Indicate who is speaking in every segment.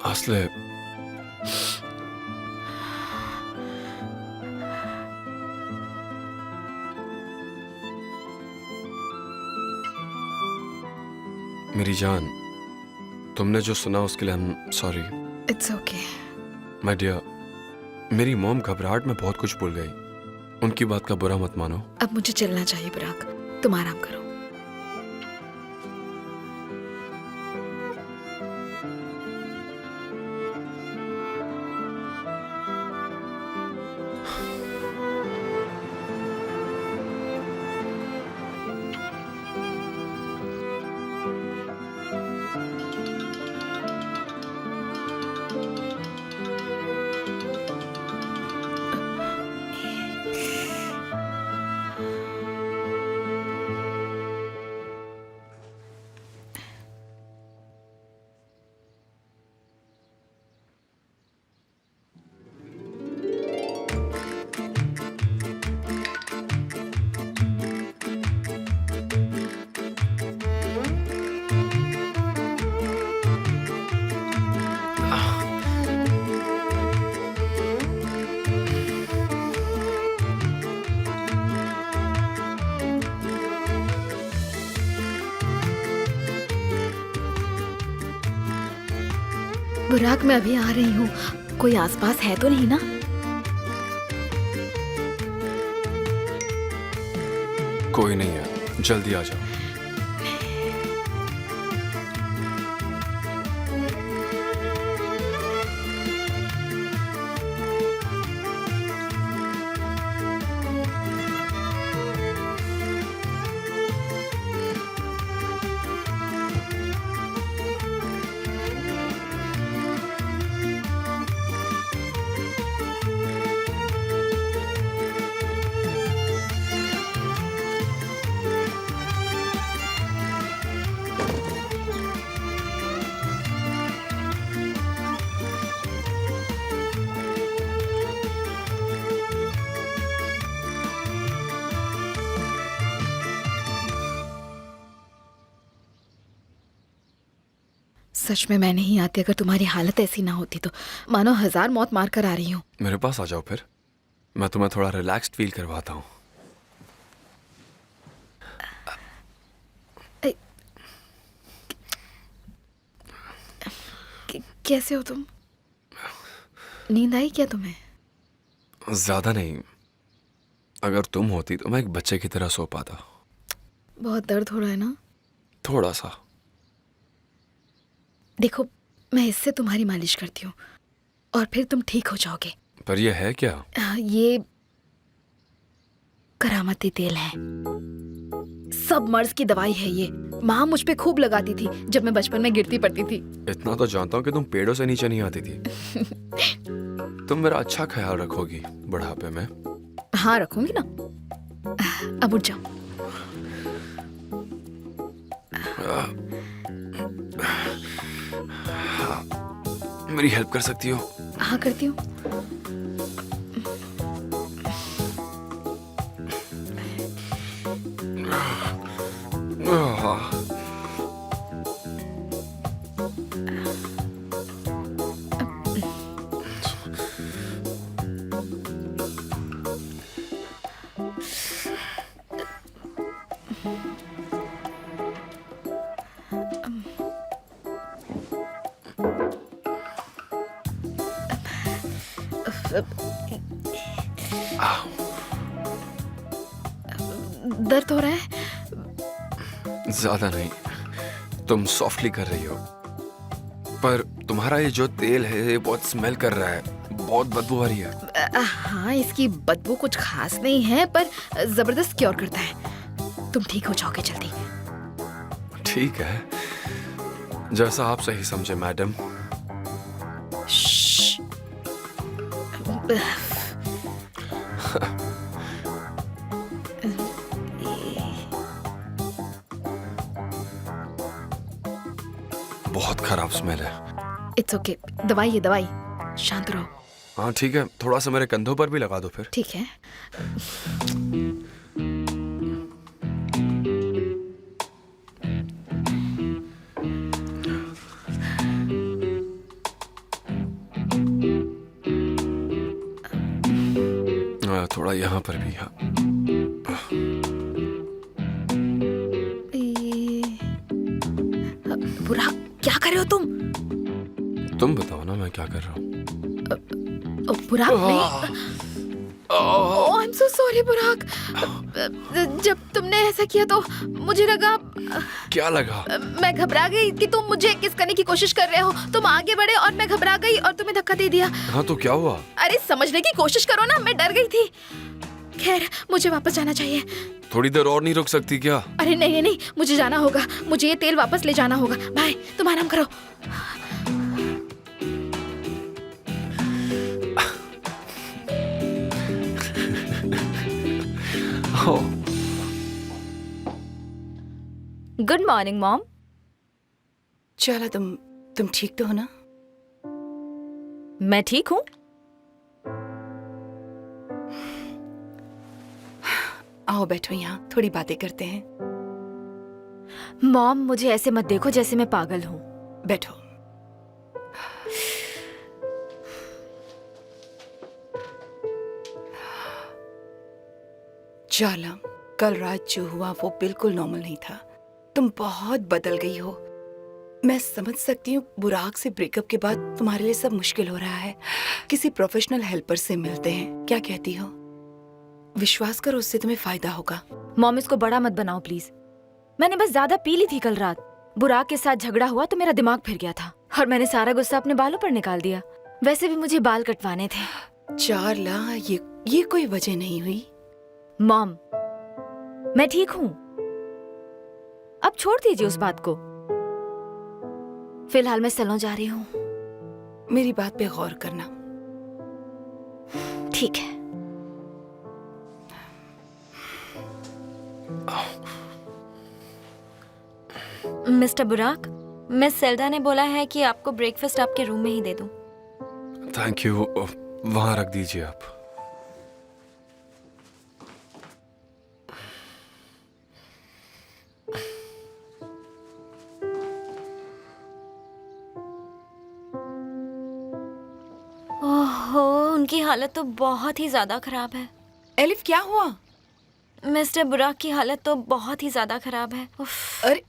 Speaker 1: असले मेरी जान, तुमने जो सुना उसके लिए sorry.
Speaker 2: It's okay.
Speaker 1: My dear, मेरी मॉम घबराहट में बहुत कुछ भूल गई। उनकी बात का बुरा मत मानो।
Speaker 2: अब मुझे चलना चाहिए पराग, तुम आराम करो। बुराक, मैं अभी आ रही हूँ। कोई आसपास है तो नहीं ना?
Speaker 1: कोई नहीं है, जल्दी आ जाओ।
Speaker 2: सच में मैं नहीं आती अगर तुम्हारी हालत ऐसी ना होती तो। मानो 1000 मौत मार कर आ रही हूँ।
Speaker 1: मेरे पास आ जाओ फिर, मैं तुम्हें थोड़ा रिलैक्स्ड फील करवाता हूँ।
Speaker 2: कैसे हो तुम? नींद आई क्या तुम्हें?
Speaker 1: ज्यादा नहीं, अगर तुम होती तो मैं एक बच्चे की तरह सो पाता।
Speaker 2: बहुत दर्द हो रहा है ना?
Speaker 1: थोड़ा सा।
Speaker 2: देखो, मैं इससे तुम्हारी मालिश करती हूँ और फिर तुम ठीक हो जाओगे।
Speaker 1: पर यह है क्या?
Speaker 2: ये करामती तेल है, सब मर्ज की दवाई है ये। माँ मुझ पे खूब लगाती थी जब मैं बचपन में गिरती पड़ती थी।
Speaker 1: इतना तो जानता हूँ कि तुम पेड़ों से नीचे नहीं आती थी। तुम मेरा अच्छा ख्याल रखोगी बुढ़ापे में।
Speaker 2: हाँ, रखूंगी ना। अब उठ जाओ।
Speaker 1: मेरी हेल्प कर सकती हो?
Speaker 2: हाँ, करती हूँ। दर्द हो रहा है?
Speaker 1: ज्यादा नहीं, तुम सॉफ्टली कर रही हो। पर तुम्हारा ये जो तेल है ये बहुत स्मेल कर रहा है, बहुत बदबू आ रही है।
Speaker 2: हाँ, इसकी बदबू कुछ खास नहीं है पर जबरदस्त क्योर करता है। तुम ठीक हो जाओगे जल्दी।
Speaker 1: ठीक है, जैसा आप सही समझे मैडम।
Speaker 2: श्श्श।
Speaker 1: बहुत खराब स्मेल है।
Speaker 2: इट्स ओके, दवाई है दवाई, शांत रहो।
Speaker 1: हाँ ठीक है, थोड़ा सा मेरे कंधों पर भी लगा दो फिर।
Speaker 2: ठीक है।
Speaker 1: थोड़ा यहाँ पर भी। हाँ,
Speaker 2: बुराक, क्या कर रहे हो तुम?
Speaker 1: तुम बताओ ना मैं क्या कर रहा हूँ।
Speaker 2: बुराक नहीं। ओह, आई एम सो सॉरी बुराक। जब तुमने ऐसा किया तो मुझे लगा,
Speaker 1: क्या लगा?
Speaker 2: मैं घबरा गई कि तुम मुझे किस करने की कोशिश कर रहे हो। तुम आगे बढ़े और मैं घबरा गई और तुम्हें धक्का दे दिया।
Speaker 1: हाँ तो क्या हुआ?
Speaker 2: अरे समझने की कोशिश करो ना, मैं डर गई थी। खैर, मुझे वापस जाना चाहिए।
Speaker 1: थोड़ी देर और नहीं रुक सकती क्या?
Speaker 2: अरे नहीं नहीं, मुझे जाना होगा। मुझे ये तेल वापस ले जाना होगा। भाई तुम आराम करो।
Speaker 3: Good morning mom.
Speaker 4: चलो तुम ठीक तो हो ना?
Speaker 3: मैं ठीक हूँ।
Speaker 4: आओ बैठो, यहाँ थोड़ी बातें करते हैं।
Speaker 3: मॉम, मुझे ऐसे मत देखो जैसे मैं पागल हूँ।
Speaker 4: बैठो। जाला, कल रात जो हुआ वो बिल्कुल नॉर्मल नहीं था। तुम बहुत बदल गई हो। मैं समझ सकती हूँ बुराक से ब्रेकअप के बाद तुम्हारे लिए सब मुश्किल हो रहा है। किसी प्रोफेशनल हेल्पर से मिलते हैं, क्या कहती हो? विश्वास करो, उससे तुम्हें फायदा होगा।
Speaker 3: मॉम, इसको बड़ा मत बनाओ प्लीज। मैंने बस ज्यादा पी ली थी कल रात। बुराक के साथ झगड़ा हुआ तो मेरा दिमाग फिर गया था और मैंने सारा गुस्सा अपने बालों पर निकाल दिया। वैसे भी मुझे बाल कटवाने थे।
Speaker 4: चारला, ये कोई वजह नहीं हुई।
Speaker 3: मॉम, मैं ठीक हूँ। अब छोड़ दीजिए उस बात को। फिलहाल मैं सैलून जा रही हूँ।
Speaker 4: मेरी बात पे गौर करना।
Speaker 3: ठीक है। मिस्टर बुराक, मिस सेल्डा ने बोला है कि आपको ब्रेकफास्ट आपके रूम में ही दे दूं।
Speaker 1: Thank you. वहां रख दीजिए आप।
Speaker 3: ओहो, उनकी हालत तो बहुत ही ज्यादा खराब है।
Speaker 4: एलिफ, क्या हुआ?
Speaker 3: मिस्टर बुराक की हालत तो बहुत ही ज्यादा खराब है। उफ।
Speaker 4: अरे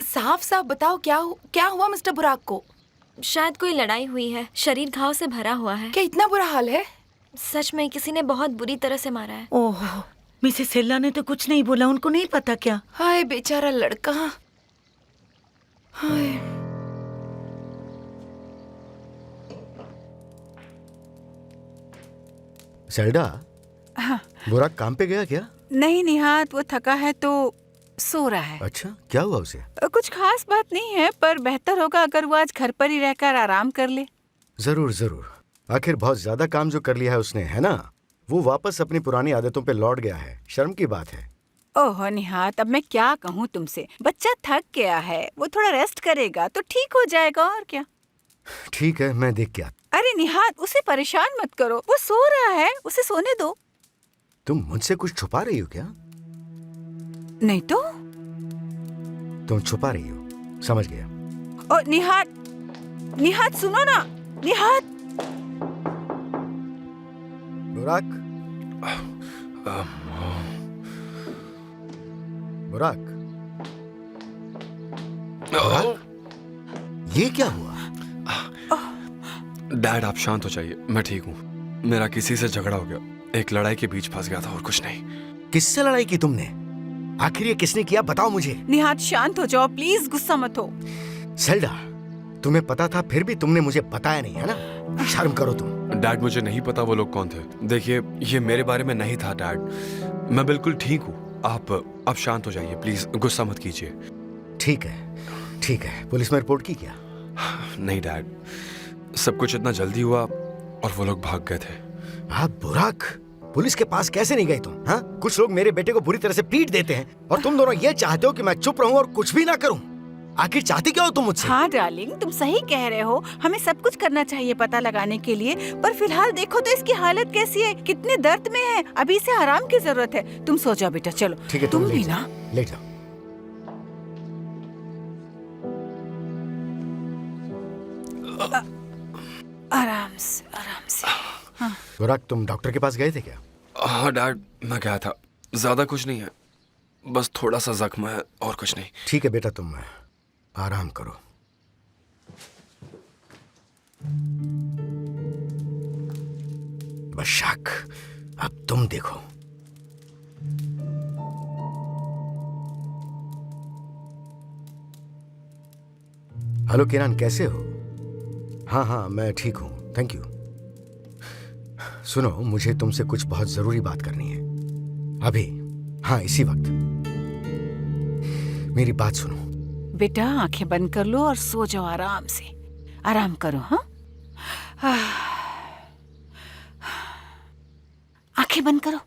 Speaker 4: साफ साफ बताओ, क्या हुआ मिस्टर बुराक को?
Speaker 3: शायद कोई लड़ाई हुई है। शरीर घाव से भरा हुआ है।
Speaker 4: क्या इतना बुरा हाल है?
Speaker 3: सच में किसी ने बहुत बुरी तरह से मारा है।
Speaker 5: ओहो, मिसेस सेल्ला ने तो कुछ नहीं बोला। उनको नहीं पता क्या?
Speaker 4: हाय बेचारा लड़का। हाय।
Speaker 6: सेल्डा,
Speaker 7: हाँ।
Speaker 6: बुराक काम पे गया क्या?
Speaker 7: नहीं निहात, वो थका है तो सो रहा है।
Speaker 6: अच्छा, क्या हुआ उसे?
Speaker 7: कुछ खास बात नहीं है, पर बेहतर होगा अगर वो आज घर पर ही रहकर आराम कर ले।
Speaker 6: जरूर जरूर। आखिर बहुत ज्यादा काम जो कर लिया है उसने, है ना? वो वापस अपनी पुरानी आदतों पे लौट गया है। शर्म की बात है।
Speaker 7: ओहो निहात, अब मैं क्या कहूँ तुमसे। बच्चा थक गया है, वो थोड़ा रेस्ट करेगा तो ठीक हो जाएगा। और क्या?
Speaker 6: ठीक है, मैं देख के आता।
Speaker 7: अरे निहात, उसे परेशान मत करो, वो सो रहा है, उसे सोने दो।
Speaker 6: तुम मुझसे कुछ छुपा रही हो क्या?
Speaker 7: नहीं तो।
Speaker 6: तुम छुपा रही हो, समझ गया।
Speaker 7: ओ निहात, निहात सुनो ना। निहात,
Speaker 6: बुराक, बुराक, ये क्या हुआ?
Speaker 1: डैड, आप शांत हो जाइए। मैं ठीक हूँ। मेरा किसी से झगड़ा हो गया। एक लड़ाई के बीच फंस गया था और कुछ नहीं।
Speaker 6: किससे लड़ाई की तुमने? आखिर ये किसने किया, बताओ मुझे।
Speaker 7: निहात शांत हो जाओ प्लीज, गुस्सा मत हो।
Speaker 6: सेल्डा, तुम्हें पता था फिर भी तुमने मुझे बताया नहीं, है ना? शर्म करो तुम।
Speaker 1: डैड, मुझे नहीं पता वो लोग कौन थे। देखिए, ये मेरे बारे में नहीं था डैड। मैं बिल्कुल ठीक हूँ। आप शांत हो जाइए प्लीज, गुस्सा मत कीजिए।
Speaker 6: ठीक है, ठीक है। पुलिस में रिपोर्ट की क्या?
Speaker 1: नहीं डैड, सब कुछ इतना जल्दी हुआ और वो लोग भाग गए थे।
Speaker 6: आप बुराक, पुलिस के पास कैसे नहीं गए तुम? हाँ, कुछ लोग मेरे बेटे को बुरी तरह से पीट देते हैं और तुम दोनों ये चाहते हो कि मैं चुप रहूं और कुछ भी ना करूं। आखिर चाहती क्या हो तुम मुझसे?
Speaker 7: हाँ डार्लिंग, तुम सही कह रहे हो। हमें सब कुछ करना चाहिए पता लगाने के लिए, पर फिलहाल देखो तो इसकी हालत कैसी है, कितने दर्द में है। अभी इसे आराम की जरूरत है। तुम सो जाओ बेटा, चलो।
Speaker 6: ठीक है,
Speaker 7: तुम
Speaker 6: ले
Speaker 7: भी
Speaker 6: जाओ,
Speaker 7: ना।
Speaker 6: ले जाओ।
Speaker 7: आराम से, आराम से। हाँ।
Speaker 6: बुराक, तुम डॉक्टर के पास गए थे क्या?
Speaker 1: हाँ डैड, मैं गया था। ज्यादा कुछ नहीं है, बस थोड़ा सा जख्म है और कुछ नहीं।
Speaker 6: ठीक है बेटा, तुम आराम करो। बशाक, अब तुम देखो। हेलो किरण, कैसे हो? हाँ हाँ, मैं ठीक हूँ, थैंक यू। सुनो, मुझे तुमसे कुछ बहुत जरूरी बात करनी है अभी। हाँ, इसी वक्त। मेरी बात सुनो।
Speaker 7: बेटा आंखें बंद कर लो और सो जाओ आराम से। आराम करो। हाँ, आंखें बंद करो।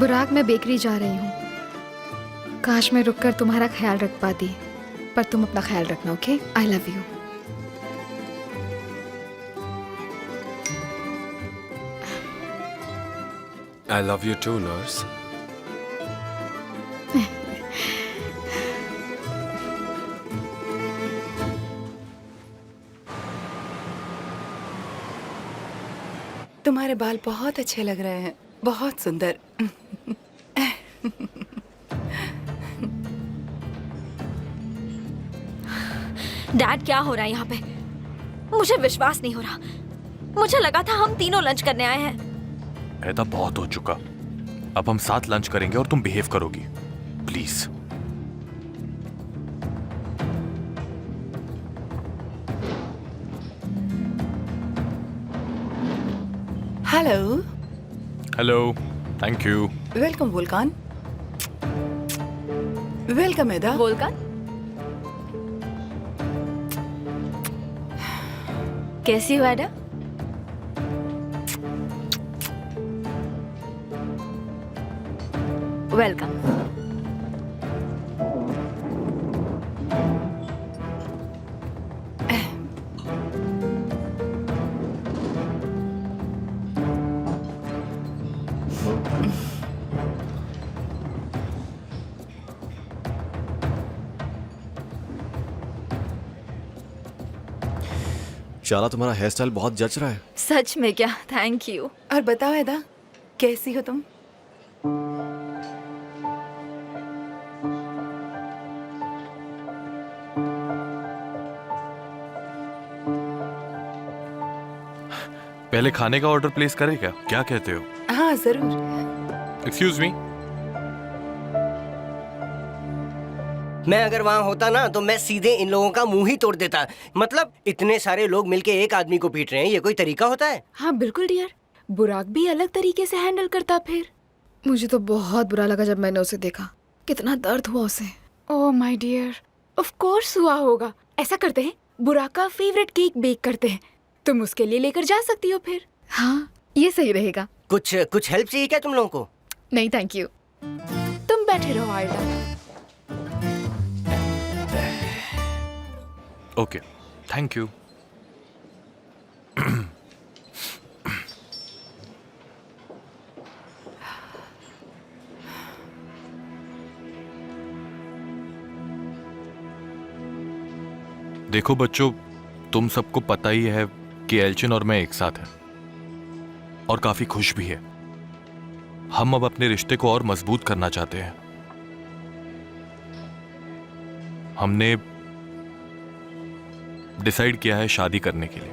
Speaker 2: बुराक, मैं बेकरी जा रही हूँ। काश मैं रुककर तुम्हारा ख्याल रख पाती, पर तुम अपना ख्याल रखना, okay? I love you.
Speaker 1: I love you too nurse.
Speaker 4: तुम्हारे बाल बहुत अच्छे लग रहे हैं, बहुत सुंदर।
Speaker 3: डैड, क्या हो रहा है यहाँ पे? मुझे विश्वास नहीं हो रहा। मुझे लगा था हम तीनों लंच करने आए हैं।
Speaker 8: ऐसा बहुत हो चुका। अब हम साथ लंच करेंगे और तुम बिहेव करोगी, please.
Speaker 4: Hello.
Speaker 8: Hello, thank you.
Speaker 4: Welcome Volkan. Welcome एदा।
Speaker 3: वोल्कान, कैसी हो एडा? वेलकम।
Speaker 9: शाला, तुम्हारा हेयर स्टाइल बहुत जच रहा है।
Speaker 3: सच में क्या? Thank you.
Speaker 4: और बताओ एदा, कैसी हो तुम?
Speaker 8: पहले खाने का ऑर्डर प्लेस करें क्या? क्या कहते हो?
Speaker 4: हाँ जरूर।
Speaker 8: Excuse me.
Speaker 10: मैं अगर वहाँ होता ना तो मैं सीधे इन लोगों का मुंह ही तोड़ देता। मतलब इतने सारे लोग मिलके एक आदमी को पीट रहे हैं, ये कोई तरीका होता है?
Speaker 2: हाँ बिल्कुल डियर, बुराक भी अलग तरीके से हैंडल करता। फिर मुझे तो बहुत बुरा लगा जब मैंने उसे देखा। कितना दर्द हुआ उसे। Oh my dear, of course हुआ होगा। ऐसा करते हैं, बुराक का फेवरेट केक बेक करते हैं, तुम उसके लिए लेकर जा सकती हो फिर। हाँ, ये सही रहेगा।
Speaker 10: कुछ हेल्प चाहिए क्या तुम लोगों को?
Speaker 2: नहीं थैंक यू, तुम बैठे रहो आयदा।
Speaker 8: Okay, thank you. देखो बच्चों, तुम सबको पता ही है कि एल्चिन और मैं एक साथ हैं और काफी खुश भी है। हम अब अपने रिश्ते को और मजबूत करना चाहते हैं। हमने डिसाइड किया है शादी करने के लिए।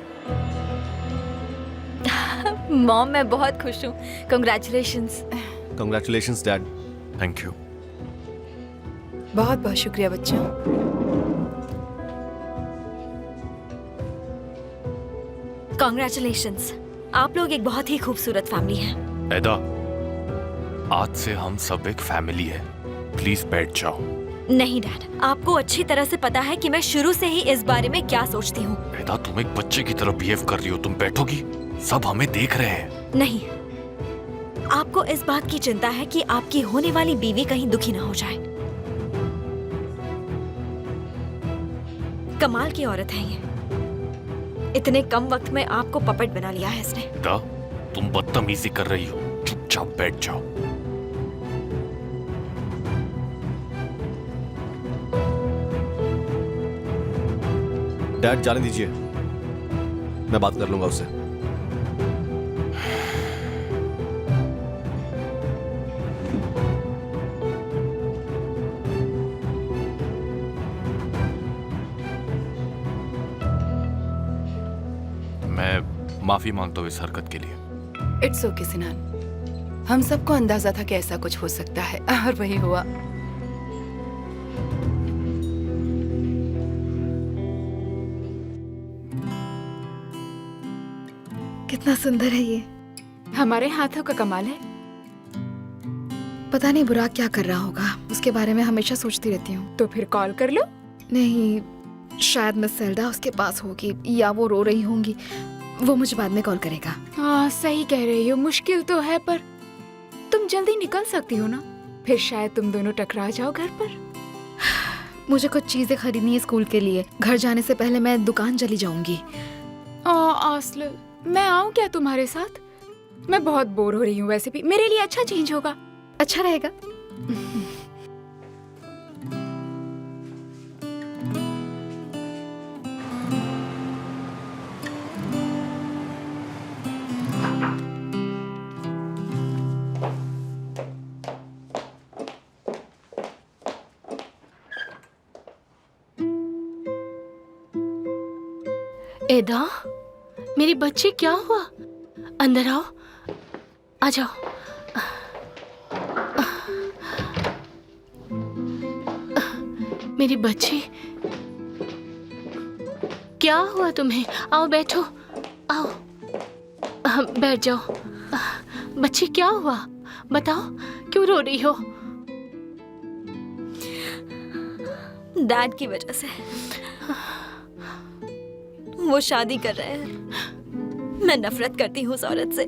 Speaker 3: मॉम, मैं बहुत खुश हूँ। Congratulations.
Speaker 9: Congratulations dad.
Speaker 8: Thank you.
Speaker 4: बहुत बहुत शुक्रिया बच्चों।
Speaker 3: कंग्रेचुलेशंस, आप लोग एक बहुत ही खूबसूरत फैमिली हैं।
Speaker 8: एदा, आज से हम सब एक फैमिली है। प्लीज बैठ जाओ।
Speaker 3: नहीं डैड, आपको अच्छी तरह से पता है कि मैं शुरू से ही इस बारे में क्या सोचती हूँ।
Speaker 8: एदा, तुम एक बच्चे की तरह बिहेव कर रही हो। तुम बैठोगी? सब हमें देख रहे हैं।
Speaker 3: नहीं, आपको इस बात की चिंता है कि आपकी होने वाली बीवी कहीं दुखी ना हो जाए। कमाल की औरत है ये। इतने कम वक्त में आपको पपेट बना लिया है इसने।
Speaker 8: दा, तुम बदतमीजी कर रही हो, चुपचाप बैठ जाओ।
Speaker 9: डैड जाने दीजिए, मैं बात कर लूंगा उससे।
Speaker 8: मैं माफी मांगता हूँ इस हरकत के लिए।
Speaker 4: इट्स ओके सिनान, हम सबको अंदाजा था कि ऐसा कुछ हो सकता है और वही हुआ।
Speaker 2: कितना सुंदर है ये।
Speaker 7: हमारे हाथों का कमाल है।
Speaker 2: पता नहीं बुराक क्या कर रहा होगा, उसके बारे में हमेशा सोचती रहती हूँ।
Speaker 7: तो फिर कॉल कर लो।
Speaker 2: नहीं, शायद मिस सेल्डा उसके पास होगी या वो रो रही होंगी। वो मुझे बाद में कॉल करेगा।
Speaker 7: हाँ सही कह रही हो, मुश्किल तो है पर तुम जल्दी निकल सकती हो ना, फिर शायद तुम दोनों टकरा जाओ घर पर।
Speaker 2: मुझे कुछ चीजें खरीदनी है स्कूल के लिए। घर जाने से पहले मैं दुकान चली जाऊंगी।
Speaker 7: आसल, मैं आऊँ क्या तुम्हारे साथ? मैं बहुत बोर हो रही हूँ, वैसे भी मेरे लिए अच्छा चेंज होगा।
Speaker 2: अच्छा रहेगा।
Speaker 11: एदा, मेरी बच्ची क्या हुआ? अंदर आओ, आ जाओ। मेरी बच्ची, क्या हुआ तुम्हें? आओ बैठो, आओ बैठ जाओ। बच्ची क्या हुआ? बताओ, क्यों रो रही हो?
Speaker 3: डैड की वजह से। वो शादी कर रहे हैं। मैं नफरत करती हूँ उस औरत से।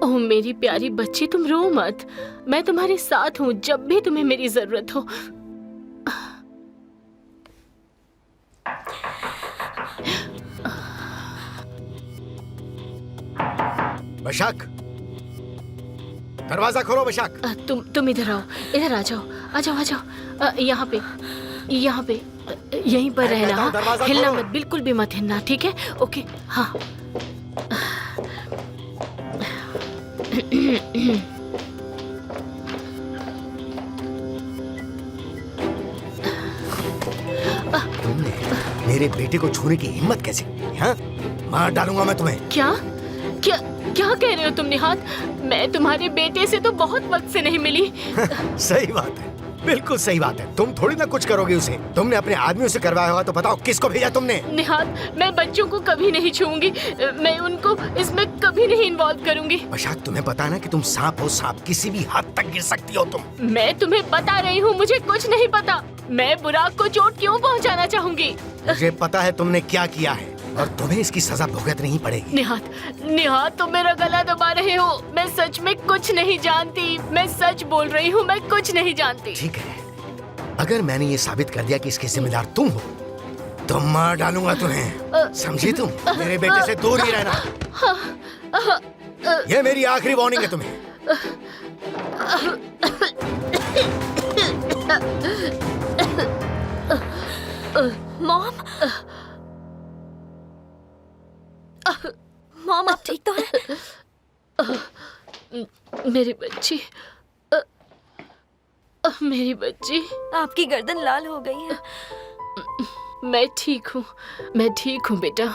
Speaker 11: ओह मेरी प्यारी बच्ची, तुम रो मत। मैं तुम्हारे साथ हूँ जब भी तुम्हें मेरी जरूरत हो।
Speaker 6: बशाक, दरवाजा खोलो बशाक।
Speaker 11: तुम इधर आओ, इधर आ जाओ, आ जाओ, आ जाओ। यहाँ पे, यहाँ पे, यहीं पर रहना। हाँ? हिलना मत, बिल्कुल भी मत हिलना, ठीक है? ओके, हाँ।
Speaker 6: तुमने मेरे बेटे को छूने की हिम्मत कैसे की? हाँ? मार डालूंगा मैं तुम्हें।
Speaker 11: क्या क्या क्या कह रहे हो तुम निहात? मैं तुम्हारे बेटे से तो बहुत वक्त से नहीं मिली।
Speaker 6: सही बात है, बिल्कुल सही बात है। तुम थोड़ी ना कुछ करोगे उसे। तुमने अपने आदमियों से करवाया होगा तो बताओ किसको भेजा तुमने?
Speaker 11: निहात, मैं बच्चों को कभी नहीं छूऊंगी। मैं उनको इसमें कभी नहीं इन्वॉल्व करूंगी।
Speaker 6: बशाक, तुम्हें पता है ना कि तुम सांप हो, सांप किसी भी हद तक गिर सकती हो तुम।
Speaker 11: मैं तुम्हें बता रही हूँ, मुझे कुछ नहीं पता। मैं बुराक को चोट क्यों पहुँचाना चाहूंगी?
Speaker 6: मुझे पता है तुमने क्या किया है और तुम्हें इसकी सजा भुगतनी पड़ेगी।
Speaker 11: निहात, निहात, तुम मेरा गला दबा रहे हो। मैं सच में कुछ नहीं जानती। मैं सच बोल रही हूँ, मैं कुछ नहीं जानती।
Speaker 6: ठीक है, अगर मैंने ये साबित कर दिया कि इसके जिम्मेदार तुम हो तो मार डालूंगा तुम्हें। समझी तुम? मेरे बेटे से दूर ही रहना। ये मेरी आखिरी वार्निंग है तुम्हें।
Speaker 3: मॉम, मॉम आप ठीक तो हैं?
Speaker 11: मेरी बच्ची, मेरी बच्ची,
Speaker 3: आपकी गर्दन लाल हो गई है।
Speaker 11: मैं ठीक हूँ, मैं ठीक हूँ बेटा।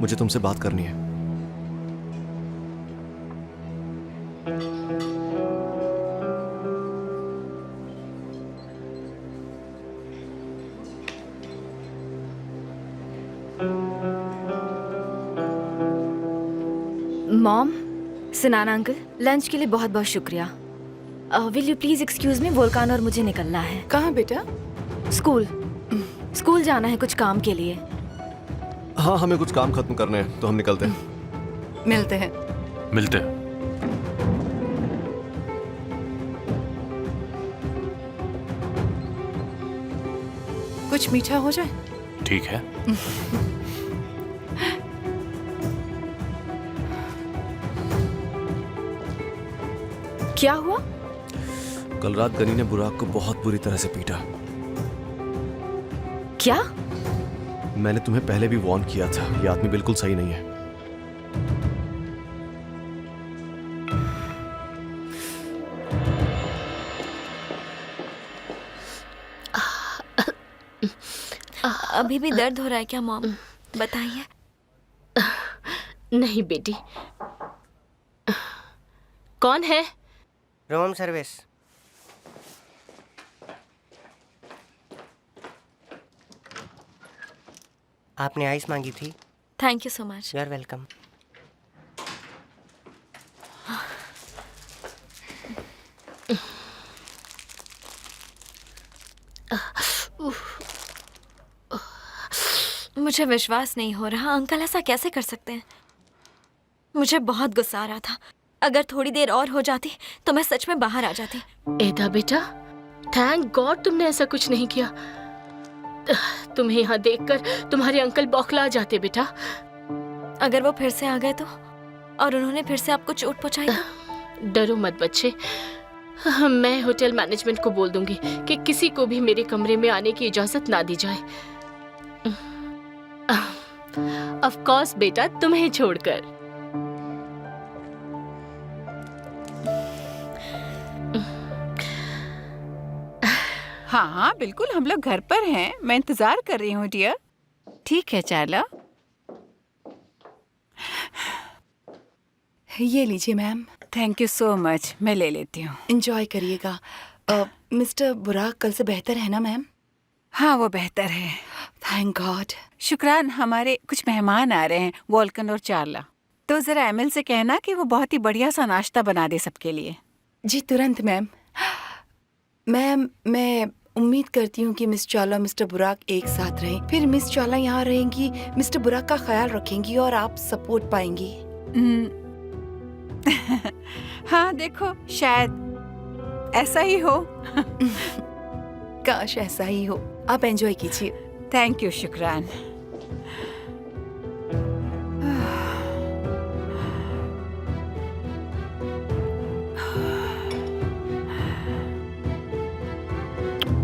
Speaker 9: मुझे तुमसे बात करनी है।
Speaker 3: मॉम, सिनाना अंकल, लंच के लिए बहुत बहुत शुक्रिया। Will you please excuse me, Volkan और मुझे निकलना है।
Speaker 4: कहाँ बेटा?
Speaker 3: स्कूल जाना है कुछ काम के लिए।
Speaker 9: हाँ, हमें कुछ काम खत्म करने हैं तो हम निकलते हैं।
Speaker 4: मिलते हैं।
Speaker 8: मिलते हैं।
Speaker 4: कुछ मीठा हो जाए।
Speaker 8: ठीक है।
Speaker 3: क्या हुआ?
Speaker 9: कल रात गनी ने बुराक को बहुत बुरी तरह से पीटा।
Speaker 3: क्या?
Speaker 9: मैंने तुम्हें पहले भी वार्न किया था, ये आदमी बिल्कुल सही नहीं है।
Speaker 3: अभी भी दर्द हो रहा है क्या मॉम? बताइए।
Speaker 11: नहीं बेटी। कौन है?
Speaker 10: Room service. आपने आइस मांगी थी।
Speaker 3: Thank you so much.
Speaker 10: You are welcome.
Speaker 3: मुझे विश्वास नहीं हो रहा, अंकल ऐसा कैसे कर सकते हैं? मुझे बहुत गुस्सा आ रहा था। अगर थोड़ी देर और हो जाती तो मैं सच में बाहर आ जाती।
Speaker 11: एदा बेटा, थैंक गॉड तुमने ऐसा कुछ नहीं किया। तुम्हें यहाँ देखकर तुम्हारे अंकल बौखला जाते बेटा।
Speaker 3: अगर वो फिर से आ गए तो, और उन्होंने फिर से आपको चोट पहुंचाई तो?
Speaker 11: डरो मत बच्चे, मैं होटल मैनेजमेंट को बोल दूंगी कि किसी को भी मेरे कमरे में आने की इजाजत ना दी जाए। ऑफ कोर्स बेटा, तुम्हें छोड़कर।
Speaker 7: हाँ हाँ बिल्कुल, हम लोग घर पर हैं। मैं इंतजार कर रही हूँ डियर। ठीक है चार्ला।
Speaker 4: ये लीजिए ma'am.
Speaker 7: Thank you so much, मैं ले लेती हूँ।
Speaker 4: एंजॉय करिएगा। मिस्टर बुराक कल से बेहतर है ना मैम?
Speaker 7: हाँ वो बेहतर है,
Speaker 4: थैंक गॉड।
Speaker 7: शुक्रान। हमारे कुछ मेहमान आ रहे हैं, वोल्कन और चार्ला। तो जरा एमिल से कहना कि वो बहुत ही बढ़िया सा नाश्ता बना दे सबके लिए।
Speaker 4: जी तुरंत मैम। मैम मैं उम्मीद करती हूँ कि मिस चार्ला और मिस्टर बुराक एक साथ रहें। फिर मिस चार्ला यहाँ रहेंगी, मिस्टर बुराक का ख्याल रखेंगी और आप सपोर्ट पाएंगी।
Speaker 7: हाँ देखो, शायद ऐसा ही हो।
Speaker 4: काश ऐसा ही हो। आप एंजॉय कीजिए।
Speaker 7: Thank you, शुक्रान।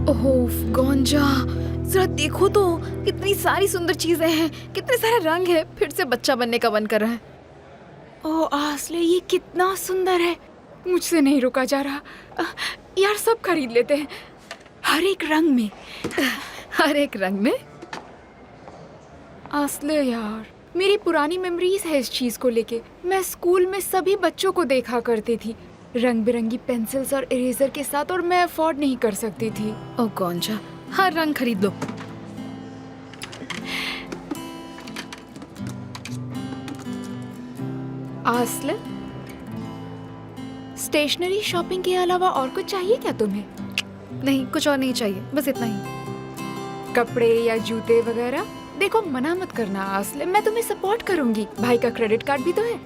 Speaker 2: ओह गोंजा, जरा देखो तो कितनी सारी सुंदर चीजें हैं, कितने सारे रंग है। फिर से बच्चा बनने का मन कर रहा है। ओह आसले, ये कितना सुंदर है, मुझसे नहीं रुका जा रहा। यार सब खरीद लेते हैं, हर एक रंग में। हर एक रंग में। आसले यार, मेरी पुरानी मेमोरीज है इस चीज को लेके। मैं स्कूल में सभी बच्चों को देखा करती थी रंग बिरंगी पेंसिल्स और इरेजर के साथ, और मैं अफोर्ड नहीं कर सकती थी। ओह गोंजा, हर रंग खरीद लो। आसले, स्टेशनरी शॉपिंग के अलावा और कुछ चाहिए क्या तुम्हें? नहीं, कुछ और नहीं चाहिए, बस इतना ही। कपड़े या जूते वगैरह? देखो मना मत करना आसले, मैं तुम्हें सपोर्ट करूंगी। भाई का क्रेडिट कार्ड भी तो है।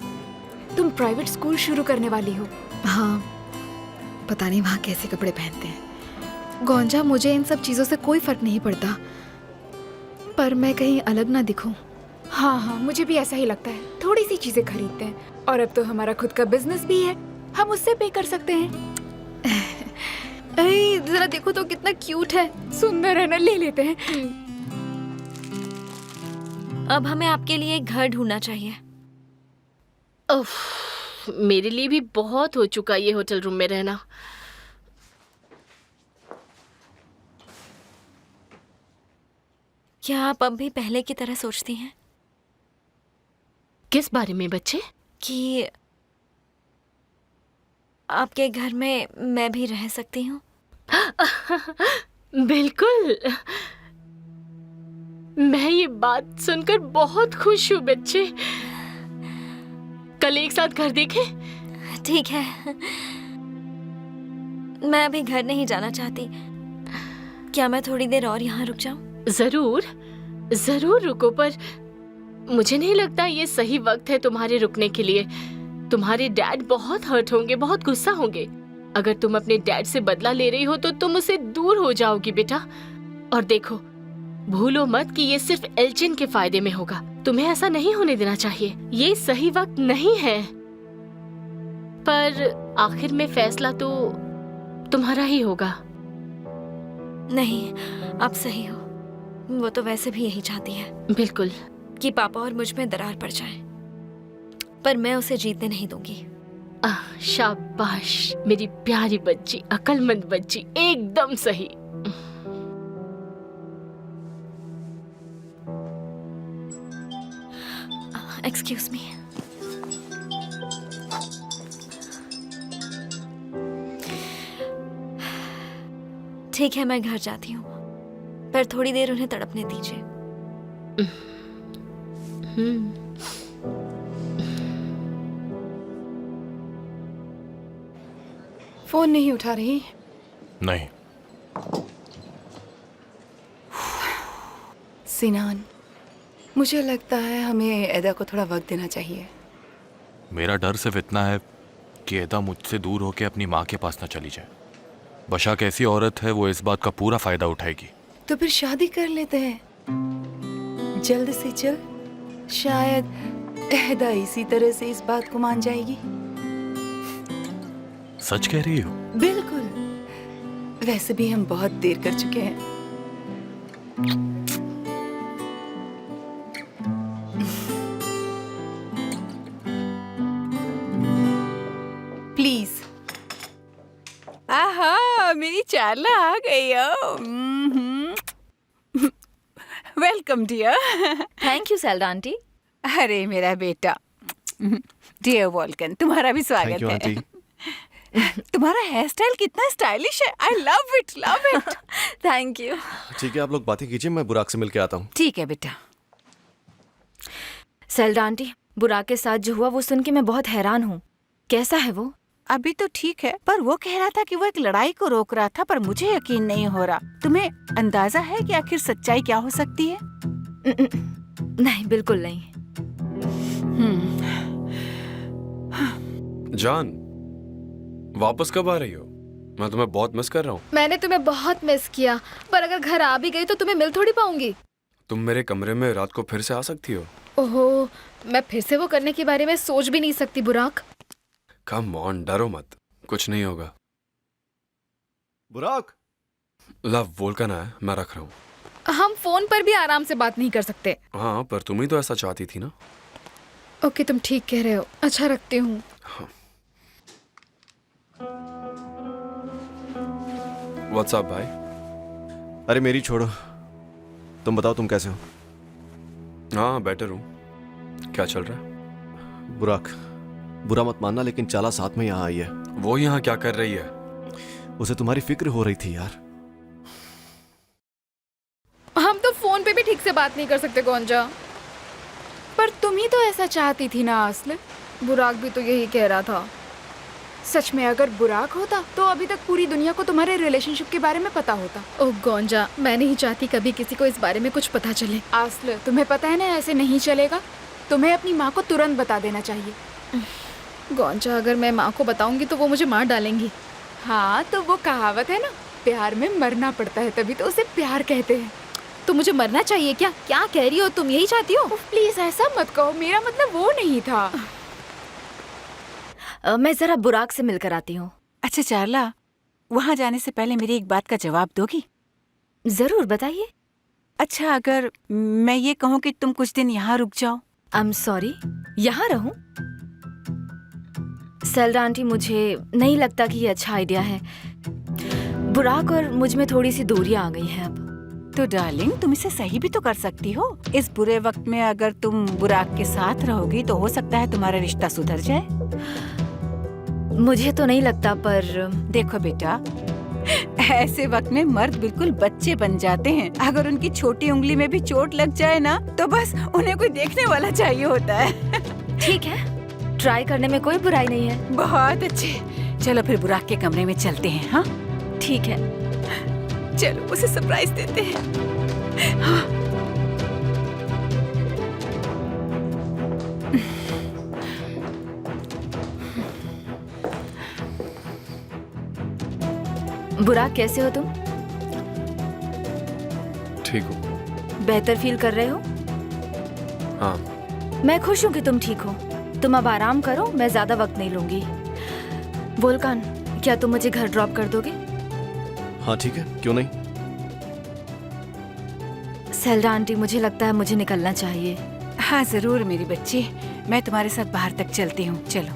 Speaker 2: तुम प्राइवेट स्कूल शुरू करने वाली हो। हाँ, पता नहीं वहाँ कैसे कपड़े पहनते हैं। गोंजा, मुझे इन सब चीजों से कोई फर्क नहीं पड़ता, पर मैं कहीं अलग ना दिखूं। हाँ हाँ, मुझे भी ऐसा ही लगता है। थोड़ी सी चीजें खरीदते हैं, और अब तो हमारा खुद का बिजनेस भी है, हम उससे पे कर सकते हैं। जरा देखो तो कितना क्यूट है, सुंदर है ना, ले लेते हैं।
Speaker 3: अब हमें आपके लिए एक घर ढूंढना चाहिए।
Speaker 11: उफ, मेरे लिए भी बहुत हो चुका ये होटल रूम में रहना।
Speaker 3: क्या आप अब भी पहले की तरह सोचती हैं?
Speaker 11: किस बारे में बच्चे?
Speaker 3: कि आपके घर में मैं भी रह सकती हूँ?
Speaker 11: बिल्कुल, मैं ये बात सुनकर बहुत खुश हूँ बच्चे। कल एक साथ घर देखें?
Speaker 3: ठीक है, मैं अभी घर नहीं जाना चाहती। क्या मैं थोड़ी देर और यहाँ रुक जाऊं?
Speaker 11: जरूर जरूर रुको, पर मुझे नहीं लगता ये सही वक्त है तुम्हारे रुकने के लिए। तुम्हारे डैड बहुत हर्ट होंगे, बहुत गुस्सा होंगे। अगर तुम अपने डैड से बदला ले रही हो तो तुम उससे दूर हो जाओगी बेटा। और देखो, भूलो मत कि ये सिर्फ एल्चिन के फायदे में होगा। तुम्हें ऐसा नहीं होने देना चाहिए। ये सही वक्त नहीं है, पर आखिर में फैसला तो तुम्हारा ही होगा।
Speaker 3: नहीं, आप सही हो। वो तो वैसे भी यही चाहती है।
Speaker 11: बिल्कुल,
Speaker 3: कि पापा और मुझ में दरार पड़ जाए, पर मैं उसे जीतने नहीं दूंगी।
Speaker 11: शाबाश मेरी प्यारी बच्ची, अक्लमंद बच्ची, एकदम सही।
Speaker 3: Excuse me. ठीक है, मैं घर जाती हूँ, पर थोड़ी देर उन्हें तड़पने दीजिए।
Speaker 4: फोन नहीं उठा रही?
Speaker 8: नहीं।
Speaker 4: सिनान, मुझे लगता है हमें एदा को थोड़ा वक्त देना चाहिए।
Speaker 8: मेरा डर सिर्फ इतना है कि एदा मुझसे दूर होकर अपनी माँ के पास ना चली जाए। बशाक ऐसी औरत है, वो इस बात का पूरा फायदा उठाएगी।
Speaker 4: तो फिर शादी कर लेते हैं जल्द से जल्द। शायद एदा इसी तरह से इस बात को मान जाएगी।
Speaker 8: सच कह रही हो?
Speaker 4: बिल्कुल। वैसे भी हम बहुत देर कर चुके हैं। प्लीज।
Speaker 7: आहा, मेरी चार्ला आ गई हो। Welcome dear.
Speaker 3: Thank you Selda aunty.
Speaker 7: अरे मेरा बेटा, डियर वॉल्कन, तुम्हारा भी स्वागत है।
Speaker 9: आंटी।
Speaker 7: तुम्हारा हेयर स्टाइल कितना स्टाइलिश है। I love it, love it.
Speaker 3: Thank you.
Speaker 9: ठीक है, आप लोग बातें कीजिए, मैं बुराक से मिल के आता हूँ।
Speaker 7: ठीक है बेटा।
Speaker 3: सेल्डा आंटी, बुराक के साथ जो हुआ वो सुन के मैं बहुत हैरान हूँ। कैसा है वो?
Speaker 7: अभी तो ठीक है, पर वो कह रहा था कि वो एक लड़ाई को रोक रहा था, पर मुझे यकीन नहीं हो रहा। तुम्हें अंदाजा है कि आखिर सच्चाई क्या हो सकती है?
Speaker 3: नहीं, बिल्कुल नहीं।
Speaker 1: जान, वापस कब आ रही हो? मैं तुम्हें बहुत मिस कर रहा हूँ।
Speaker 2: मैंने तुम्हें बहुत मिस किया, पर अगर घर आ भी गई तो तुम्हें मिल थोड़ी पाऊंगी।
Speaker 1: तुम मेरे कमरे में रात को फिर से आ सकती हो।
Speaker 2: ओहो, मैं फिर से वो करने के बारे में सोच भी नहीं सकती बुराक।
Speaker 1: कम ऑन, डरो मत, कुछ नहीं होगा।
Speaker 9: बुराक,
Speaker 1: लव वोल्कन है, मैं रख रहा हूँ।
Speaker 2: हम फोन पर भी आराम से बात नहीं कर सकते।
Speaker 1: हाँ, पर तुम ही तो ऐसा चाहती थी ना।
Speaker 2: ओके, तुम ठीक कह रहे हो। अच्छा, रखती हूँ।
Speaker 1: व्हाट्स अप भाई?
Speaker 9: अरे मेरी छोड़ो, तुम बताओ तुम कैसे हो?
Speaker 1: हाँ, बेटर हूँ। क्या चल रहा है?
Speaker 9: बुराक, बुरा मत मानना, लेकिन चाला साथ में यहाँ आई है।
Speaker 1: वो यहाँ क्या कर रही है?
Speaker 9: उसे तुम्हारी फिक्र हो रही थी यार।
Speaker 2: हम तो फोन पे भी ठीक से बात नहीं कर सकते गोंजा। पर तुम ही तो ऐसा चाहती थी ना असले। बुराक भी तो यही कह रहा था। सच में अगर बुराक होता तो अभी तक पूरी दुनिया को तुम्हारे रिलेशनशिप के बारे में पता होता। ओह गोंजा, मैं नहीं चाहती कभी किसी को इस बारे में कुछ पता चले। आस्ल, तुम्हें पता है ना ऐसे नहीं चलेगा। तुम्हें अपनी माँ को तुरंत बता देना चाहिए। गोंजा, अगर मैं माँ को बताऊंगी तो वो मुझे मार डालेंगी। हाँ, तो वो कहावत है ना, प्यार में मरना पड़ता है, तभी तो उसे प्यार कहते हैं। तो मुझे मरना चाहिए क्या? क्या कह रही हो तुम? यही चाहती हो? प्लीज ऐसा मत कहो, मेरा मतलब वो नहीं था।
Speaker 3: मैं जरा बुराक से मिलकर आती हूँ।
Speaker 7: अच्छा चार्ला, वहाँ जाने से पहले मेरी एक बात का जवाब दोगी?
Speaker 3: जरूर, बताइए।
Speaker 7: अच्छा, अगर मैं ये कहूँ कि तुम कुछ दिन यहाँ रुक जाओ।
Speaker 3: आई एम सॉरी, यहाँ रहूं? सेल्डा आंटी, मुझे नहीं लगता कि ये अच्छा आइडिया है। बुराक और मुझ में थोड़ी सी दूरी आ गई है अब।
Speaker 7: तो डार्लिंग, तुम इसे सही भी तो कर सकती हो। इस बुरे वक्त में अगर तुम बुराक के साथ रहोगी तो हो सकता है तुम्हारा रिश्ता सुधर जाए।
Speaker 3: मुझे तो नहीं लगता, पर
Speaker 7: देखो बेटा, ऐसे वक्त में मर्द बिल्कुल बच्चे बन जाते हैं। अगर उनकी छोटी उंगली में भी चोट लग जाए ना, तो बस उन्हें कोई देखने वाला चाहिए होता है।
Speaker 3: ठीक है, ट्राई करने में कोई बुराई नहीं है।
Speaker 7: बहुत अच्छे। चलो फिर बुराक के कमरे में चलते हैं। हाँ
Speaker 3: ठीक है।
Speaker 7: चलो उसे सरप्राइज देते हैं। हाँ।
Speaker 3: बुराक कैसे हो तुम?
Speaker 1: ठीक हूँ।
Speaker 3: बेहतर फील कर रहे हो?
Speaker 1: हाँ।
Speaker 3: मैं खुश हूँ कि तुम ठीक हो। तुम अब आराम करो, मैं ज्यादा वक्त नहीं लूंगी। वोल्कान, क्या तुम मुझे घर ड्रॉप कर दोगे?
Speaker 9: हाँ ठीक है, क्यों नहीं।
Speaker 3: सेल्डा आंटी, मुझे लगता है मुझे निकलना चाहिए।
Speaker 7: हाँ जरूर मेरी बच्ची, मैं तुम्हारे साथ बाहर तक चलती हूँ। चलो।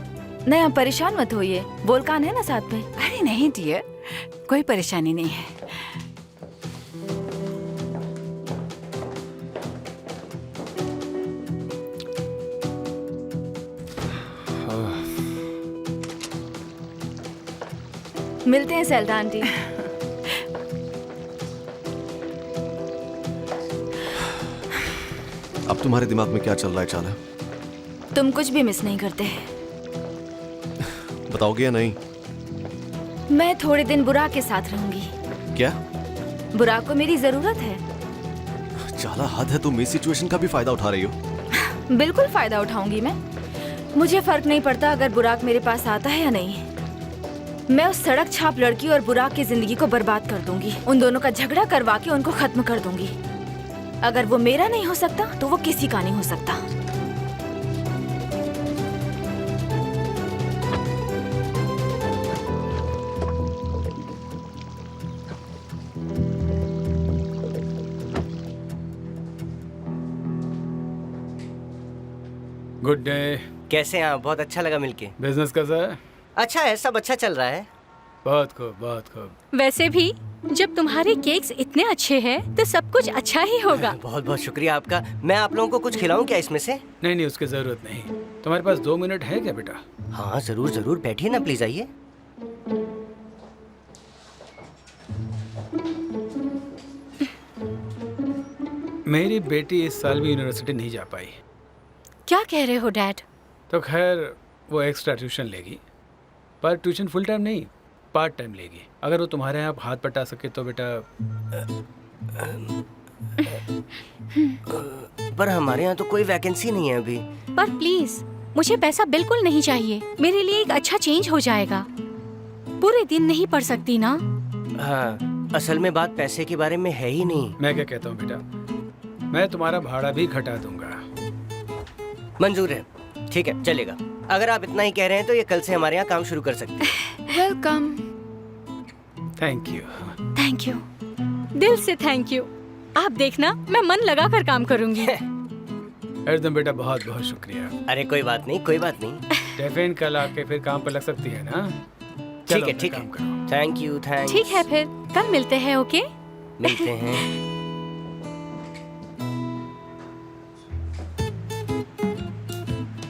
Speaker 3: नहीं, आप परेशान मत होइए, वोल्कान है ना साथ में।
Speaker 7: अरे नहीं डियर, कोई परेशानी नहीं है।
Speaker 3: मिलते हैं सेल्डा आंटी।
Speaker 9: अब तुम्हारे दिमाग में क्या चल रहा है चाला?
Speaker 3: तुम कुछ भी मिस नहीं करते।
Speaker 9: बताओगे या नहीं?
Speaker 3: मैं थोड़े दिन बुराक के साथ रहूंगी।
Speaker 9: क्या?
Speaker 3: बुराक को मेरी जरूरत है।
Speaker 9: चाला हद है, तुम इस सिचुएशन का भी फायदा उठा रही हो।
Speaker 3: बिल्कुल फायदा उठाऊंगी मैं। मुझे फर्क नहीं पड़ता अगर बुराक मेरे पास आता है या नहीं। मैं उस सड़क छाप लड़की और बुराक की जिंदगी को बर्बाद कर दूंगी। उन दोनों का झगड़ा करवा के उनको खत्म कर दूंगी। अगर वो मेरा नहीं हो सकता तो वो किसी का नहीं हो सकता।
Speaker 12: Good day.
Speaker 10: कैसे हैं आप? बहुत अच्छा लगा मिलके।
Speaker 12: बिजनेस कैसा है?
Speaker 10: अच्छा है, सब अच्छा चल रहा है।
Speaker 12: बहुत खूब, बहुत खूब।
Speaker 11: वैसे भी जब तुम्हारे केक्स इतने अच्छे हैं तो सब कुछ अच्छा ही होगा।
Speaker 10: बहुत बहुत शुक्रिया आपका। मैं आप लोगों को कुछ खिलाऊं क्या इसमें से?
Speaker 12: नहीं नहीं, उसकी जरूरत नहीं। तुम्हारे पास 2 मिनट है क्या बेटा?
Speaker 10: हाँ जरूर जरूर, बैठिए ना प्लीज, आइए।
Speaker 12: मेरी बेटी इस साल भी यूनिवर्सिटी नहीं जा पाई।
Speaker 11: क्या कह रहे हो डैड?
Speaker 12: तो खैर वो एक्स्ट्रा ट्यूशन लेगी, पर ट्यूशन फुल टाइम नहीं, पार्ट टाइम लेगी। अगर वो तुम्हारे यहाँ हाथ बटा सके तो बेटा।
Speaker 10: पर हमारे यहाँ तो कोई वैकेंसी नहीं है अभी।
Speaker 11: पर प्लीज, मुझे पैसा बिल्कुल नहीं चाहिए। मेरे लिए एक अच्छा चेंज हो जाएगा। पूरे दिन नहीं पढ़ सकती ना।
Speaker 10: हाँ, असल में बात पैसे के बारे में है ही नहीं।
Speaker 12: मैं क्या कहता हूँ बेटा, मैं तुम्हारा भाड़ा भी घटा दूंगा।
Speaker 10: मंजूर है, ठीक है, चलेगा। अगर आप इतना ही कह रहे हैं तो ये कल से हमारे यहाँ काम शुरू कर सकते हैं।
Speaker 2: Welcome.
Speaker 12: Thank you.
Speaker 11: Thank you, दिल से थैंक यू। आप देखना, मैं मन लगा कर काम करूंगी।
Speaker 12: एकदम बेटा, बहुत बहुत शुक्रिया।
Speaker 10: अरे कोई बात नहीं, कोई बात नहीं।
Speaker 12: टिफिन कल आके फिर काम पर लग सकती है ना?
Speaker 10: ठीक है, ठीक है। Thank you, thank.
Speaker 11: ठीक है, फिर कल मिलते हैं। ओके,
Speaker 10: मिलते हैं।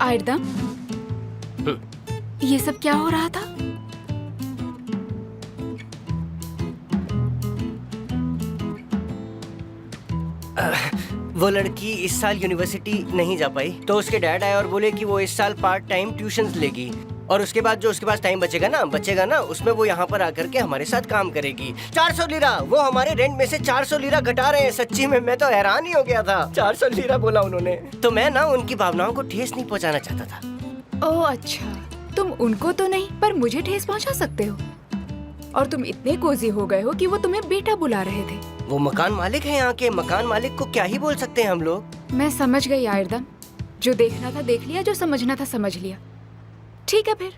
Speaker 2: आयरदम, ये सब क्या हो रहा था?
Speaker 10: वो लड़की इस साल यूनिवर्सिटी नहीं जा पाई, तो उसके डैड आए और बोले कि वो इस साल पार्ट टाइम ट्यूशंस लेगी, और उसके बाद जो उसके पास टाइम बचेगा ना उसमें वो यहाँ पर आकर के हमारे साथ काम करेगी। 400 लीरा, वो हमारे रेंट में से 400 लीरा घटा रहे हैं। सच्ची में मैं तो हैरान ही हो गया था। 400 लीरा बोला उन्होंने, तो मैं ना उनकी भावनाओं को ठेस नहीं पहुँचाना चाहता था।
Speaker 2: ओह अच्छा, तुम उनको तो नहीं पर मुझे ठेस पहुंचा सकते हो। और तुम इतने कोजी हो गए हो कि वो तुम्हें बेटा बुला रहे थे।
Speaker 10: वो मकान मालिक है यहाँ के, मकान मालिक को क्या ही बोल सकते हैं हम लोग।
Speaker 2: मैं समझ गई आयरदम, जो देखना था देख लिया, जो समझना था समझ लिया। ठीक है, फिर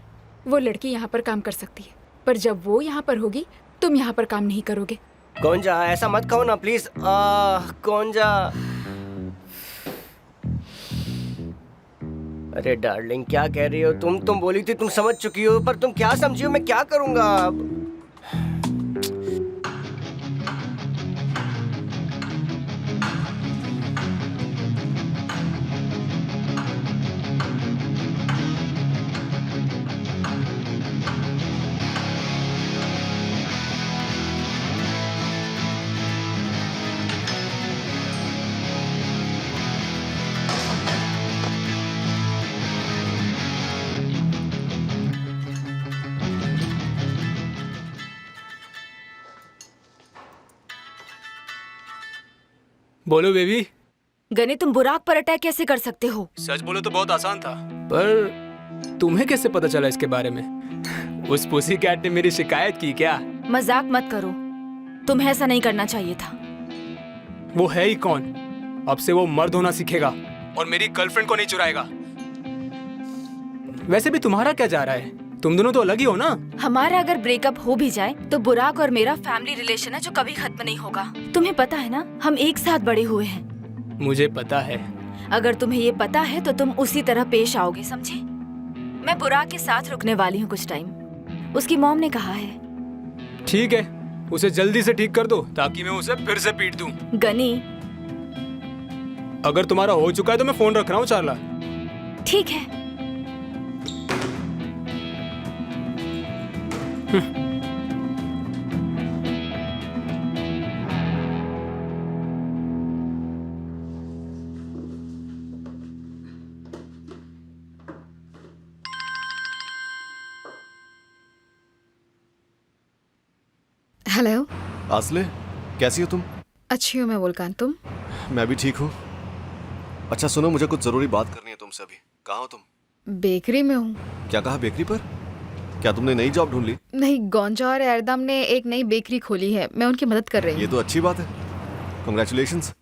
Speaker 2: वो लड़की यहाँ पर काम कर सकती है, पर जब वो यहाँ पर होगी तुम यहाँ पर काम नहीं करोगे।
Speaker 10: कौन जा, ऐसा मत कहो ना प्लीज। कौन जा। अरे डार्लिंग, क्या कह रही हो तुम बोली थी, तुम समझ चुकी हो, पर तुम क्या समझी हो, मैं क्या करूँगा अब।
Speaker 12: बोलो बेबी।
Speaker 3: गनी, तुम बुराक पर अटैक कैसे कर सकते हो?
Speaker 12: सच बोलो तो बहुत आसान था, पर तुम्हें कैसे पता चला इसके बारे में? उस पुसी कैट ने मेरी शिकायत की क्या?
Speaker 3: मजाक मत करो, तुम्हें ऐसा नहीं करना चाहिए था।
Speaker 12: वो है ही कौन? अब से वो मर्द होना सीखेगा और मेरी गर्लफ्रेंड को नहीं चुराएगा। वैसे भी तुम्हारा क्या जा रहा है? तुम दोनों तो अलग ही हो ना।
Speaker 3: हमारा अगर ब्रेकअप हो भी जाए तो बुराक और मेरा फैमिली रिलेशन है जो कभी खत्म नहीं होगा। तुम्हें पता है ना, हम एक साथ बड़े हुए हैं।
Speaker 12: मुझे पता है।
Speaker 3: अगर तुम्हें ये पता है तो तुम उसी तरह पेश आओगे, समझे? मैं बुराक के साथ रुकने वाली हूँ कुछ टाइम। उसकी मॉम ने कहा है।
Speaker 12: ठीक है, उसे जल्दी से ठीक कर दो ताकि मैं उसे फिर से पीट दूं।
Speaker 3: गनी,
Speaker 12: अगर तुम्हारा हो चुका है तो मैं फोन रख रहा हूँ चार्ला।
Speaker 3: ठीक है।
Speaker 2: हेलो।
Speaker 9: आसले, कैसी हो तुम?
Speaker 2: अच्छी हूँ मैं वुल्कान, तुम?
Speaker 9: मैं भी ठीक हूँ। अच्छा सुनो, मुझे कुछ जरूरी बात करनी है तुमसे अभी। कहाँ हो तुम?
Speaker 2: बेकरी में हूँ।
Speaker 9: क्या कहा, बेकरी पर? क्या तुमने नई जॉब ढूंढ ली?
Speaker 2: नहीं, गोंजा और एरदम ने एक नई बेकरी खोली है, मैं उनकी मदद कर रही हूँ।
Speaker 9: ये तो अच्छी बात है, congratulations.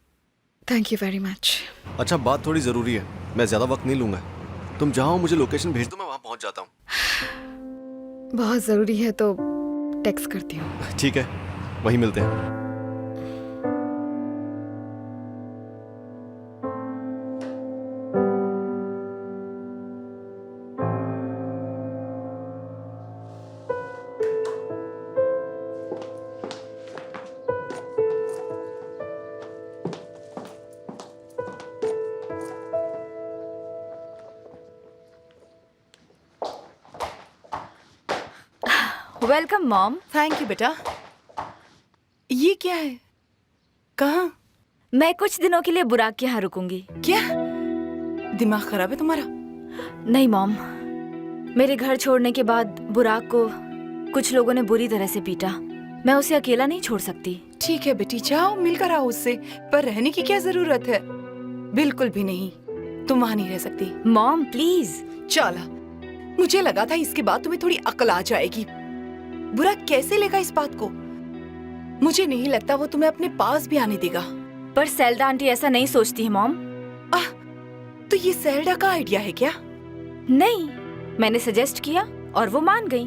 Speaker 2: Thank you very much.
Speaker 9: अच्छा, बात थोड़ी जरूरी है, मैं ज्यादा वक्त नहीं लूंगा। तुम जहाँ हो मुझे लोकेशन भेज दो, मैं वहाँ पहुँच जाता हूँ।
Speaker 2: बहुत जरूरी है तो टेक्स्ट करती हूँ।
Speaker 9: ठीक है, वहीं मिलते हैं।
Speaker 3: Welcome mom.
Speaker 4: थैंक यू बेटा। ये क्या है? कहाँ?
Speaker 3: मैं कुछ दिनों के लिए बुराक के यहाँ रुकूंगी।
Speaker 4: क्या दिमाग खराब है तुम्हारा?
Speaker 3: नहीं मॉम, मेरे घर छोड़ने के बाद बुराक को कुछ लोगों ने बुरी तरह से पीटा। मैं उसे अकेला नहीं छोड़ सकती।
Speaker 4: ठीक है बेटी, जाओ मिलकर आओ उससे, पर रहने की क्या जरूरत है? बिल्कुल भी नहीं, तुम वहाँ नहीं रह सकती।
Speaker 3: Mom please.
Speaker 4: चाला, मुझे लगा था इसके बाद तुम्हें थोड़ी अकल आ जाएगी। बुरा कैसे लेगा इस बात को? मुझे नहीं लगता वो तुम्हें अपने पास भी आने देगा।
Speaker 3: पर सेल्डा आंटी ऐसा नहीं सोचती है मॉम।
Speaker 4: तो ये सेल्डा का आइडिया है क्या?
Speaker 3: नहीं, मैंने सजेस्ट किया और वो मान गई।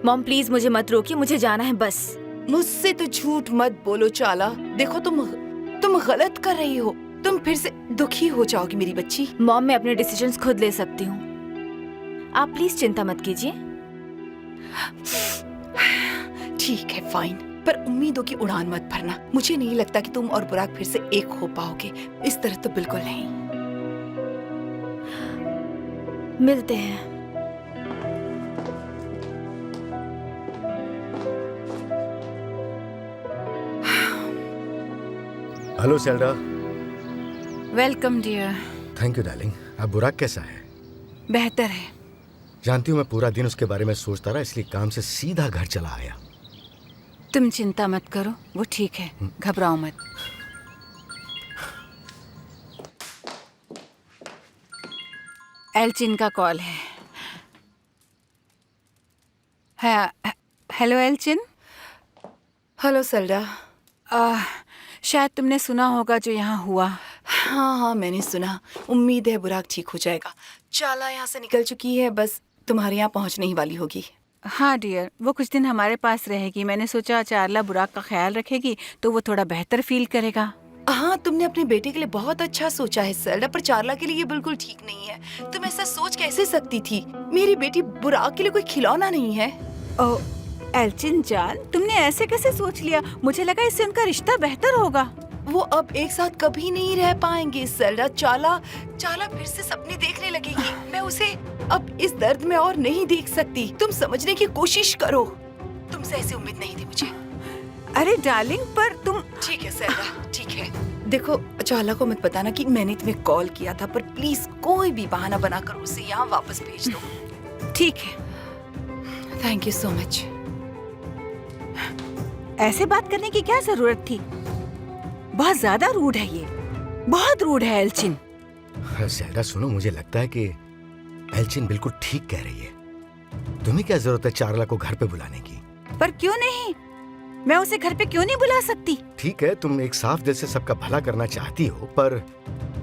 Speaker 3: मॉम प्लीज मुझे मत रोकिए, मुझे जाना है बस।
Speaker 4: मुझसे तो झूठ मत बोलो चाला। देखो तुम गलत कर रही हो। तुम फिर से दुखी हो जाओगी मेरी बच्ची।
Speaker 3: मॉम, मैं अपने डिसीजंस खुद ले सकती हूँ, आप प्लीज चिंता मत कीजिए।
Speaker 4: ठीक है फाइन, पर उम्मीदों की उड़ान मत भरना। मुझे नहीं लगता कि तुम और बुराक फिर से एक हो पाओगे। इस तरह तो बिल्कुल नहीं।
Speaker 3: मिलते हैं।
Speaker 6: Hello Selda.
Speaker 7: Welcome dear.
Speaker 6: Thank you darling. अब बुराक कैसा है?
Speaker 7: बेहतर है।
Speaker 6: जानती हूँ, मैं पूरा दिन उसके बारे में सोचता रहा, इसलिए काम से सीधा घर चला आया।
Speaker 7: तुम चिंता मत करो, वो ठीक है, घबराओ मत। एल्चिन का कॉल है। Hello Elchin.
Speaker 4: Hello Selda.
Speaker 7: शायद तुमने सुना होगा जो यहाँ हुआ।
Speaker 4: हाँ, मैंने सुना। उम्मीद है बुराक ठीक हो जाएगा। चाला यहाँ से निकल चुकी है, बस तुम्हारे यहाँ पहुँचने ही वाली होगी।
Speaker 7: हाँ डियर, वो कुछ दिन हमारे पास रहेगी। मैंने सोचा चारला बुराक का ख्याल रखेगी तो वो थोड़ा बेहतर फील करेगा।
Speaker 4: हाँ, तुमने अपने बेटे के लिए बहुत अच्छा सोचा है सेल्डा, पर चारला के लिए ये बिल्कुल ठीक नहीं है। तुम ऐसा सोच कैसे सकती थी? मेरी बेटी बुराक के लिए कोई खिलौना नहीं है।
Speaker 7: ओ एल्चिन जान, तुमने ऐसे कैसे सोच लिया? मुझे लगा इससे उनका रिश्ता बेहतर होगा।
Speaker 4: वो अब एक साथ कभी नहीं रह पाएंगे सेल्डा। चाला फिर से सपने देखने लगेगी। मैं उसे अब इस दर्द में और नहीं देख सकती। तुम समझने की कोशिश करो। तुमसे ऐसी उम्मीद नहीं थी मुझे।
Speaker 7: अरे डार्लिंग, पर तुम।
Speaker 4: ठीक है सेल्डा, ठीक है। देखो, चाला को मत बताना कि मैंने तुम्हें कॉल किया था, पर प्लीज कोई भी बहाना बनाकर उसे यहाँ वापस भेज दो।
Speaker 7: ठीक है।
Speaker 4: Thank you so much.
Speaker 7: ऐसे बात करने की क्या जरूरत थी? बहुत ज्यादा रूड है ये, बहुत रूड है एल्चिन।
Speaker 6: ज़ेल्डा सुनो, मुझे लगता है कि एल्चिन बिल्कुल ठीक कह रही है। तुम्हें क्या जरूरत है चार्ला को घर पे बुलाने की?
Speaker 7: पर क्यों नहीं, मैं उसे घर पे क्यों नहीं बुला सकती?
Speaker 6: ठीक है, तुम एक साफ दिल से सबका भला करना चाहती हो, पर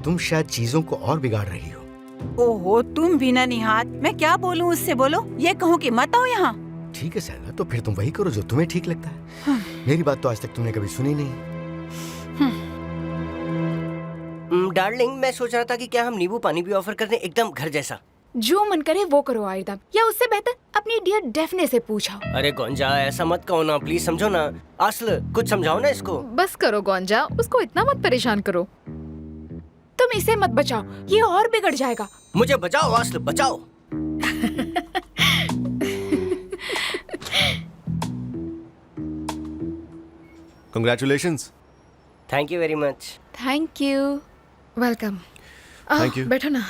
Speaker 6: तुम शायद चीजों को और बिगाड़ रही हो।
Speaker 7: ओहो, तुम भी ना निहात, मैं क्या बोलूं उससे? बोलो, ये कहूँ कि मत आओ यहाँ।
Speaker 6: ठीक है ज़ेल्डा, तो फिर तुम वही करो जो तुम्हें ठीक लगता है। मेरी बात तो आज तक तुमने कभी सुनी नहीं।
Speaker 10: डार्लिंग, मैं सोच रहा था कि क्या हम नींबू पानी भी ऑफर कर दें, एकदम घर जैसा।
Speaker 2: जो मन करे वो करो आयरदम, या उससे बेहतर अपनी डियर डेफने से पूछो।
Speaker 10: अरे गोंजा, ऐसा मत कहो ना प्लीज, समझो ना। असल कुछ समझाओ ना इसको।
Speaker 2: बस करो गोंजा, उसको इतना मत परेशान करो। तुम इसे मत बचाओ, ये और बिगड़ जाएगा।
Speaker 10: मुझे बचाओ असल, बचाओ।
Speaker 9: Congratulations.
Speaker 10: Thank you very much.
Speaker 2: Thank you. Welcome.
Speaker 9: Thank you.
Speaker 2: बैठो ना।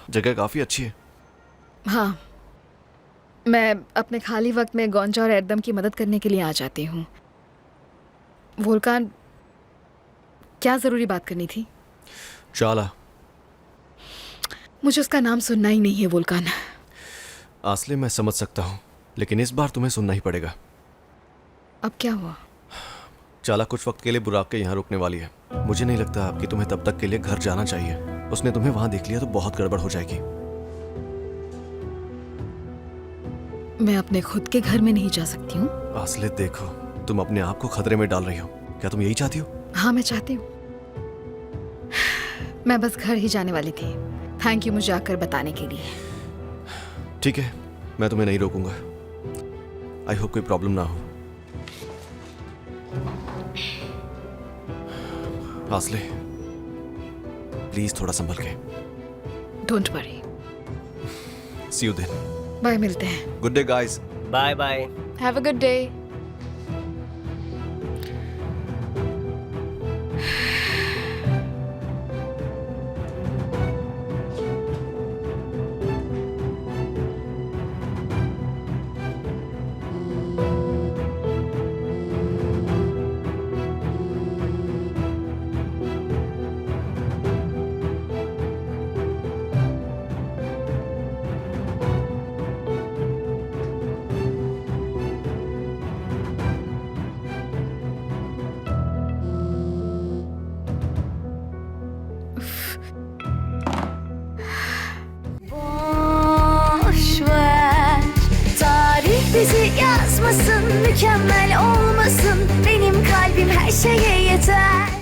Speaker 9: जगह काफी अच्छी है।
Speaker 2: हाँ, मैं अपने खाली वक्त में गोंजा और एरदम की मदद करने के लिए आ जाती हूँ। वोल्कान, क्या जरूरी बात करनी थी?
Speaker 9: चाला।
Speaker 2: मुझे उसका नाम सुनना ही नहीं है वोल्कान।
Speaker 9: आसले, मैं समझ सकता हूँ, लेकिन इस बार तुम्हें सुनना ही पड़ेगा।
Speaker 2: अब क्या हुआ?
Speaker 9: चाला कुछ वक्त के लिए बुराक के यहाँ रुकने वाली है। मुझे नहीं लगता कि तुम्हें तब तक के लिए घर जाना चाहिए। उसने तुम्हें वहां देख लिया तो बहुत गड़बड़ हो जाएगी।
Speaker 2: मैं अपने खुद के घर में नहीं जा सकती हूँ?
Speaker 9: आसले देखो, तुम अपने आप को खतरे में डाल रही हो। क्या तुम यही चाहती हो?
Speaker 2: हाँ, मैं चाहती हूँ। मैं बस घर ही जाने वाली थी। थैंक यू मुझे आकर बताने के लिए।
Speaker 9: ठीक है, मैं तुम्हें नहीं रोकूंगा। आई होप कोई प्रॉब्लम ना हो। आसले, प्लीज थोड़ा संभल के।
Speaker 2: Don't worry.
Speaker 9: See you then.
Speaker 2: Bye, मिलते हैं।
Speaker 9: Good day guys.
Speaker 10: Bye bye.
Speaker 2: Have a good day.
Speaker 13: Bizi yazmasın, mükemmel olmasın. Benim kalbim her şeye yeter.